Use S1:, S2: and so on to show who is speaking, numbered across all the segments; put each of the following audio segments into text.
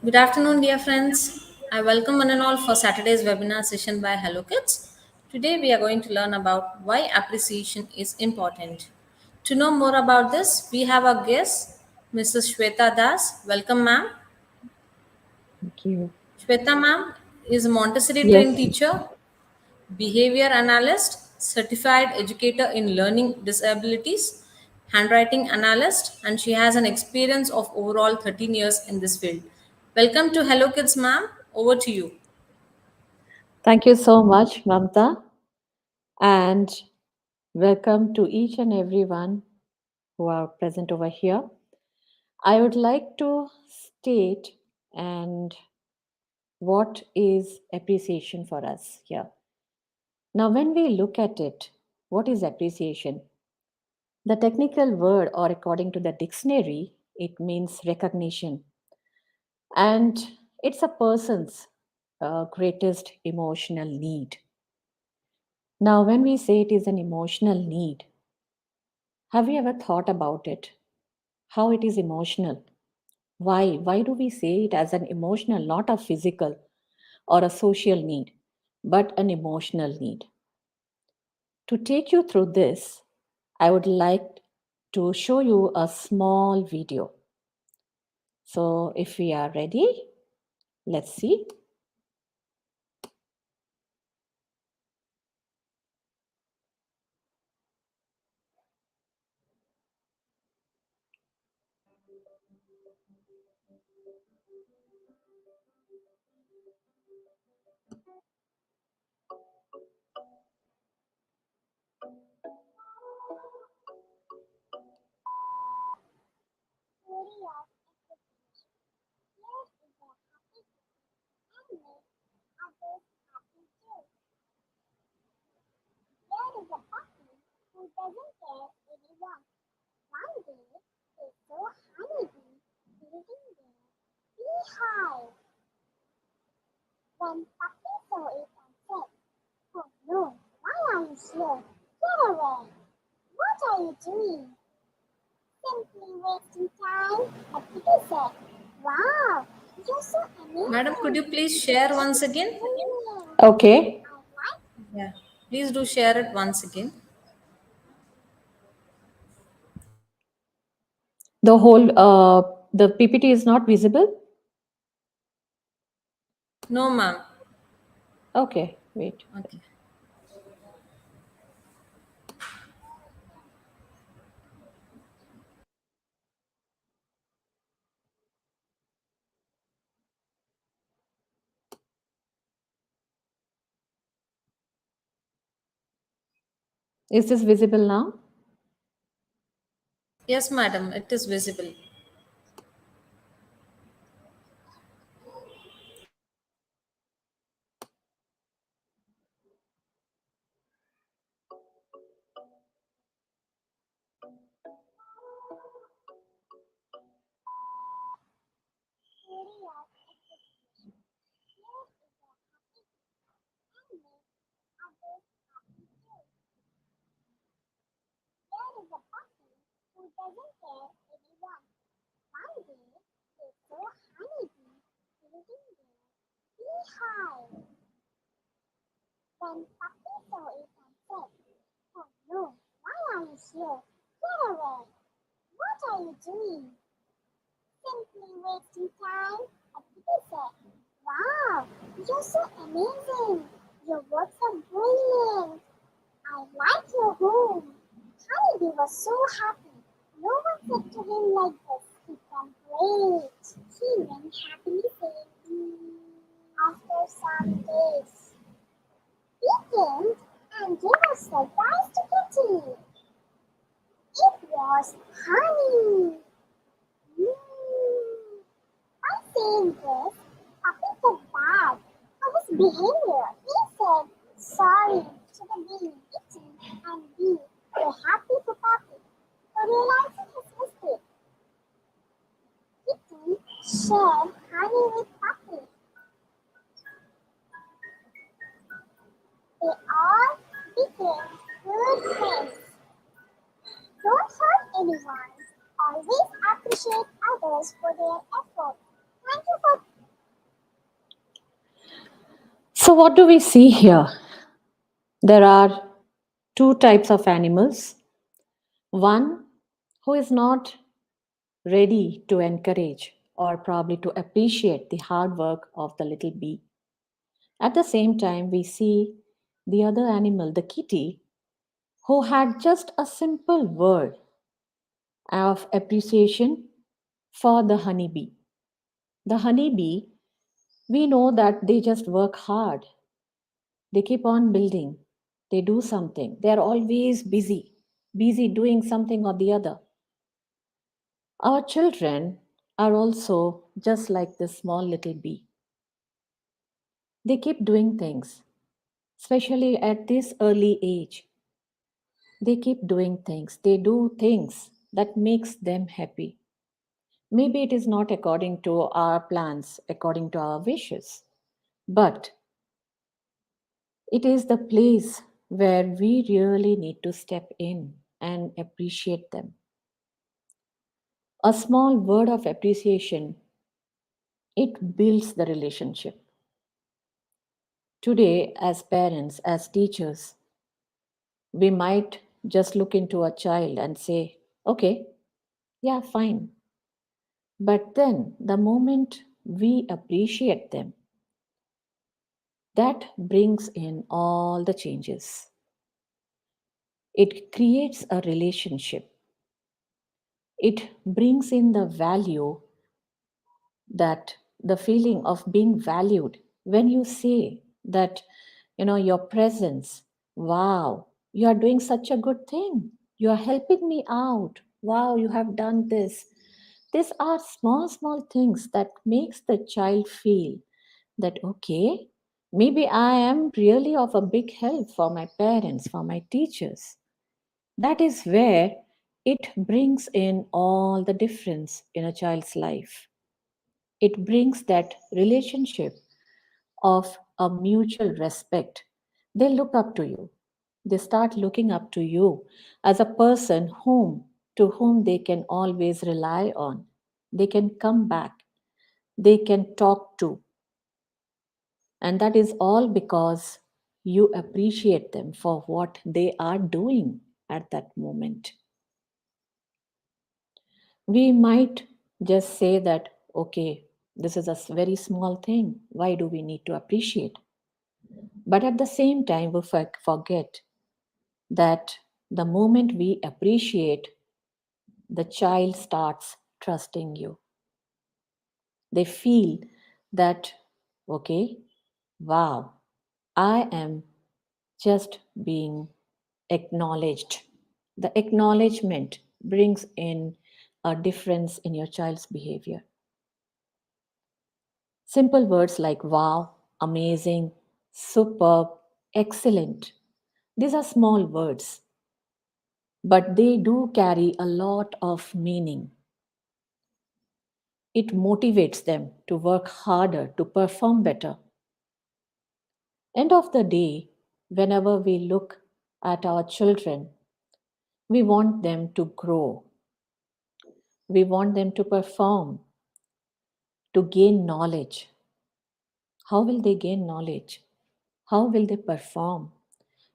S1: Good afternoon, dear friends. I welcome one and all for Saturday's webinar session by Hello Kids. Today we are going to learn about why appreciation is important. To know more about this, we have our guest, Mrs. Sweta Das. Welcome, ma'am.
S2: Thank you.
S1: Sweta, ma'am, is a Montessori trained
S2: Yes.
S1: teacher, behavior analyst, certified educator in learning disabilities, handwriting analyst, and she has an experience of overall 13 years in this field. Welcome to Hello Kids, ma'am. Over to you.
S2: Thank you so much, Mamta, and welcome to each and everyone who are present over here. I would like to state and what is appreciation for us here. Now, when we look at it, what is appreciation? The technical word, or according to the dictionary, it means recognition, and it's a person's greatest emotional need. Now, when we say it is an emotional need, have you ever thought about it? How it is emotional? Why? Why do we say it as an emotional, not a physical or a social need, but an emotional need? To take you through this, I would like to show you a small video. So, if we are ready, let's see.
S1: Madam, could you please share once again?
S2: Okay.
S1: Yeah. Please do share it once again.
S2: The PPT is not visible.
S1: No, ma'am.
S2: Okay, wait.
S1: Okay.
S2: Is this visible now?
S1: Yes, madam, it is visible.
S2: So, what do we see here? There are two types of animals. One who is not ready to encourage or probably to appreciate the hard work of the little bee. At the same time, we see the other animal, the kitty, who had just a simple word of appreciation for the honeybee. The honeybee, we know that they just work hard, they keep on building, they do something, they are always busy, busy doing something or the other. Our children are also just like this small little bee. They keep doing things, especially at this early age. They keep doing things. They do things that makes them happy. Maybe it is not according to our plans, according to our wishes, but it is the place where we really need to step in and appreciate them. A small word of appreciation, it builds the relationship. Today, as parents, as teachers, we might just look into a child and say, okay, yeah, fine. But then the moment we appreciate them, that brings in all the changes. It creates a relationship. It brings in the value, that the feeling of being valued when you say that, your presence, wow, you are doing such a good thing, you are helping me out, wow, you have done this. These are small small things that makes the child feel that, okay, maybe I am really of a big help for my parents, for my teachers. That is where it brings in all the difference in a child's life. It brings that relationship of a mutual respect. They look up to you. They start looking up to you as a person to whom they can always rely on. They can come back. They can talk to. And that is all because you appreciate them for what they are doing at that moment. We might just say that, okay, this is a very small thing. Why do we need to appreciate? But at the same time, we forget that the moment we appreciate, the child starts trusting you. They feel that, okay, wow, I am just being acknowledged. The acknowledgement brings in a difference in your child's behavior. Simple words like wow, amazing, superb, excellent. These are small words, but they do carry a lot of meaning. It motivates them to work harder, to perform better. End of the day, whenever we look at our children, we want them to grow. We want them to perform, to gain knowledge. How will they gain knowledge? How will they perform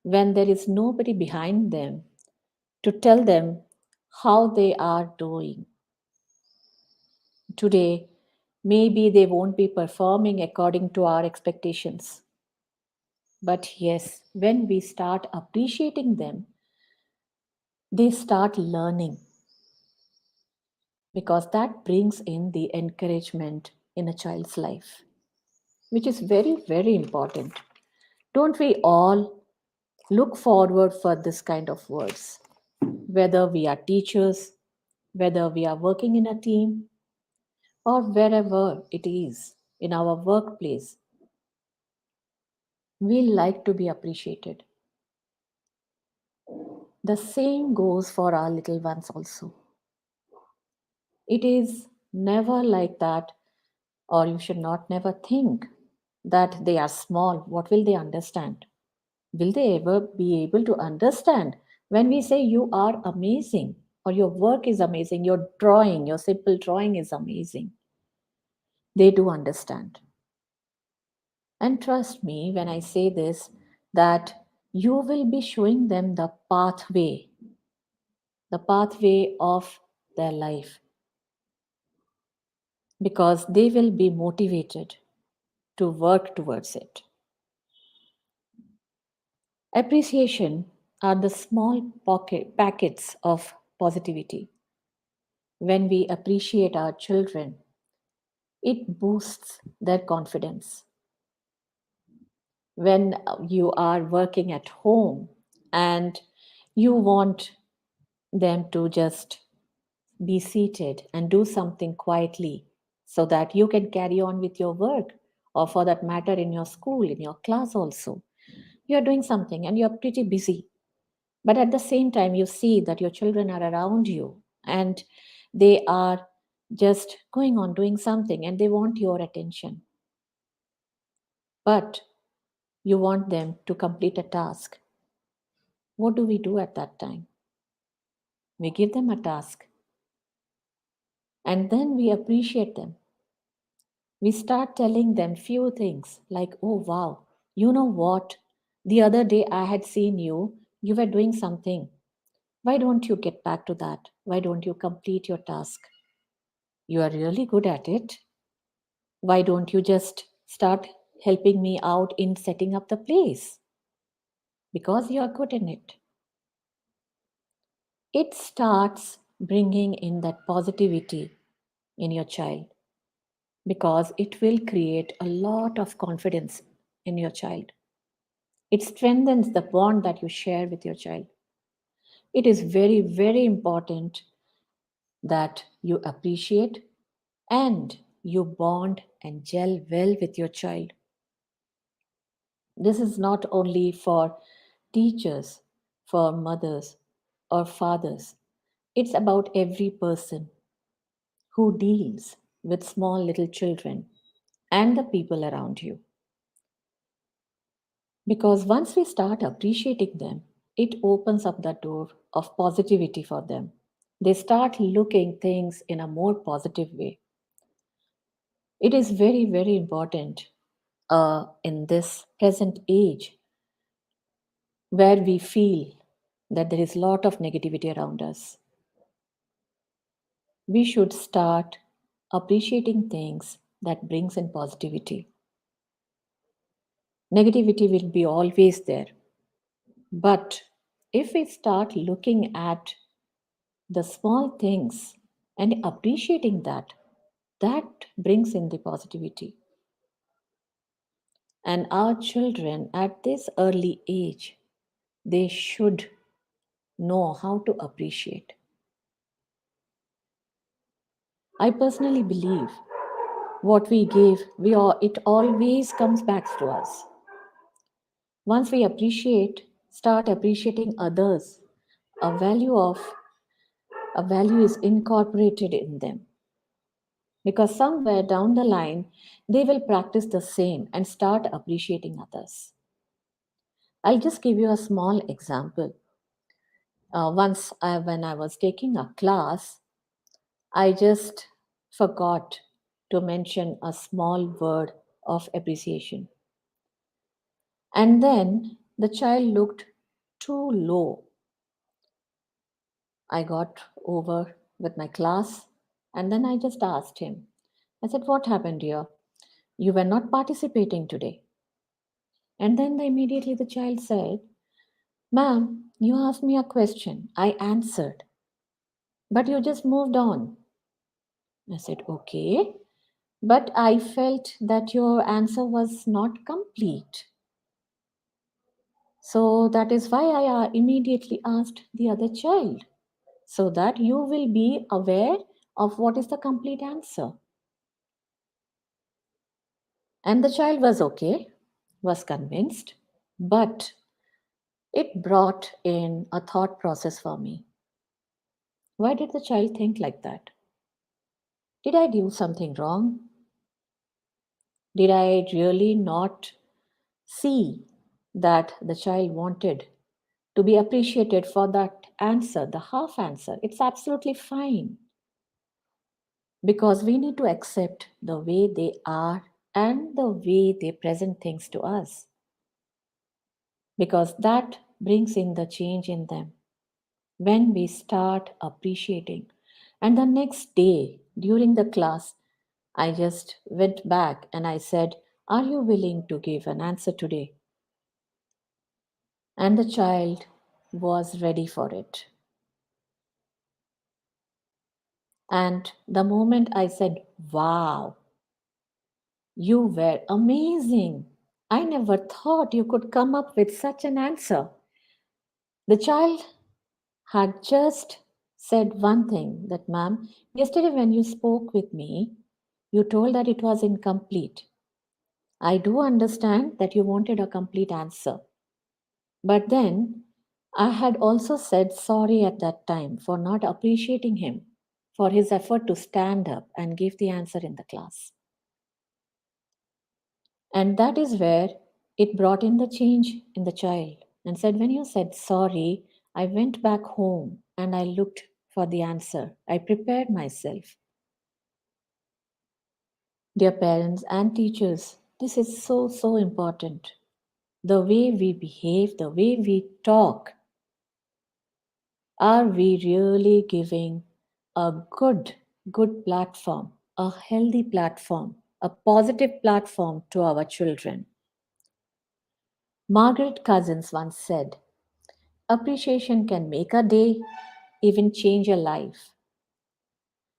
S2: when there is nobody behind them to tell them how they are doing? Today, maybe they won't be performing according to our expectations. But yes, when we start appreciating them, they start learning, because that brings in the encouragement in a child's life, which is very, very important. Don't we all look forward for this kind of words? Whether we are teachers, whether we are working in a team, or wherever it is in our workplace, we like to be appreciated. The same goes for our little ones also. It is never like that, or you should not never think that they are small. What will they understand? Will they ever be able to understand when we say you are amazing, or your work is amazing, your drawing, your simple drawing is amazing? They do understand. And trust me when I say this, that you will be showing them the pathway of their life, because they will be motivated to work towards it. Appreciation are the small packets of positivity. When we appreciate our children, it boosts their confidence. When you are working at home and you want them to just be seated and do something quietly so that you can carry on with your work, or for that matter in your school, in your class also, you're doing something and you're pretty busy, but at the same time you see that your children are around you and they are just going on doing something and they want your attention, but you want them to complete a task. What do we do at that time? We give them a task and then we appreciate them. We start telling them few things like, oh wow, you know what? The other day I had seen you were doing something. Why don't you get back to that? Why don't you complete your task? You are really good at it. Why don't you just start helping me out in setting up the place? Because you are good in it. It starts bringing in that positivity in your child, because it will create a lot of confidence in your child. It strengthens the bond that you share with your child. It is very, very important that you appreciate and you bond and gel well with your child. This is not only for teachers, for mothers or fathers, it's about every person who deals with small little children and the people around you. Because once we start appreciating them, it opens up the door of positivity for them. They start looking things in a more positive way. It is very, very important in this present age where we feel that there is a lot of negativity around us. We should start appreciating things that brings in positivity. Negativity will be always there, but if we start looking at the small things and appreciating that, that brings in the positivity. And our children at this early age, they should know how to appreciate. I personally believe what we give, it always comes back to us. Once we start appreciating others, a value of a value is incorporated in them, because somewhere down the line they will practice the same and start appreciating others. I'll just give you a small example. When I was taking a class, I just forgot to mention a small word of appreciation. And then the child looked too low. I got over with my class and then I just asked him. I said, "What happened, dear? You were not participating today." And then immediately the child said, "Ma'am, you asked me a question. I answered, but you just moved on." I said, "Okay, but I felt that your answer was not complete. So that is why I immediately asked the other child, so that you will be aware of what is the complete answer." And the child was okay, was convinced, but it brought in a thought process for me. Why did the child think like that? Did I do something wrong? Did I really not see that the child wanted to be appreciated for that answer, the half answer? It's absolutely fine, because we need to accept the way they are and the way they present things to us, because that brings in the change in them when we start appreciating. And the next day during the class, I just went back and I said, "Are you willing to give an answer today?" And the child was ready for it. And the moment I said, "Wow, you were amazing. I never thought you could come up with such an answer." The child had just said one thing, that, "Ma'am, yesterday when you spoke with me, you told that it was incomplete. I do understand that you wanted a complete answer. But then I had also said sorry at that time for not appreciating him for his effort to stand up and give the answer in the class." And that is where it brought in the change in the child and said, "When you said sorry, I went back home and I looked for the answer. I prepared myself." Dear parents and teachers, this is so, so important. The way we behave, the way we talk, are we really giving a good platform, a healthy platform, a positive platform to our children? Margaret Cousins once said, "Appreciation can make a day, even change a life.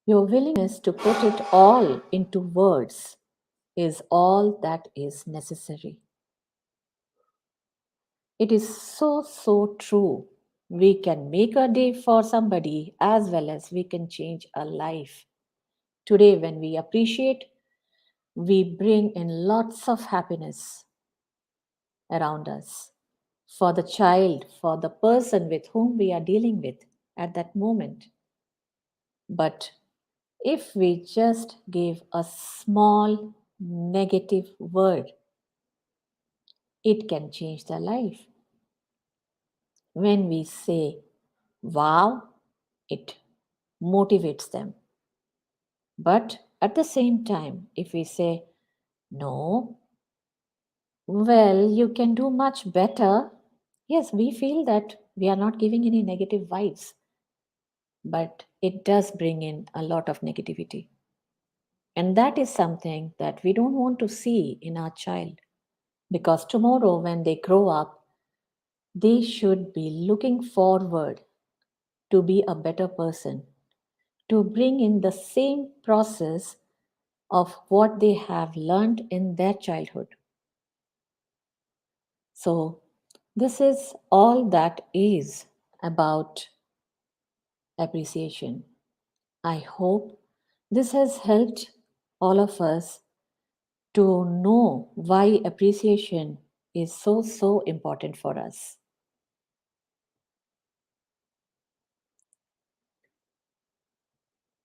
S2: Your willingness to put it all into words is all that is necessary." It is so, so true. We can make a day for somebody as well as we can change a life. Today, when we appreciate, we bring in lots of happiness around us for the child, for the person with whom we are dealing with at that moment. But if we just give a small negative word, it can change their life. When we say, "Wow," it motivates them. But at the same time, if we say, "No, well, you can do much better," yes, we feel that we are not giving any negative vibes, but it does bring in a lot of negativity. And that is something that we don't want to see in our child, because tomorrow, when they grow up, they should be looking forward to be a better person, to bring in the same process of what they have learned in their childhood. So, this is all that is about appreciation. I hope this has helped all of us to know why appreciation is so, so important for us.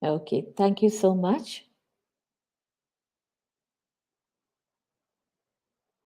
S2: Okay, thank you so much.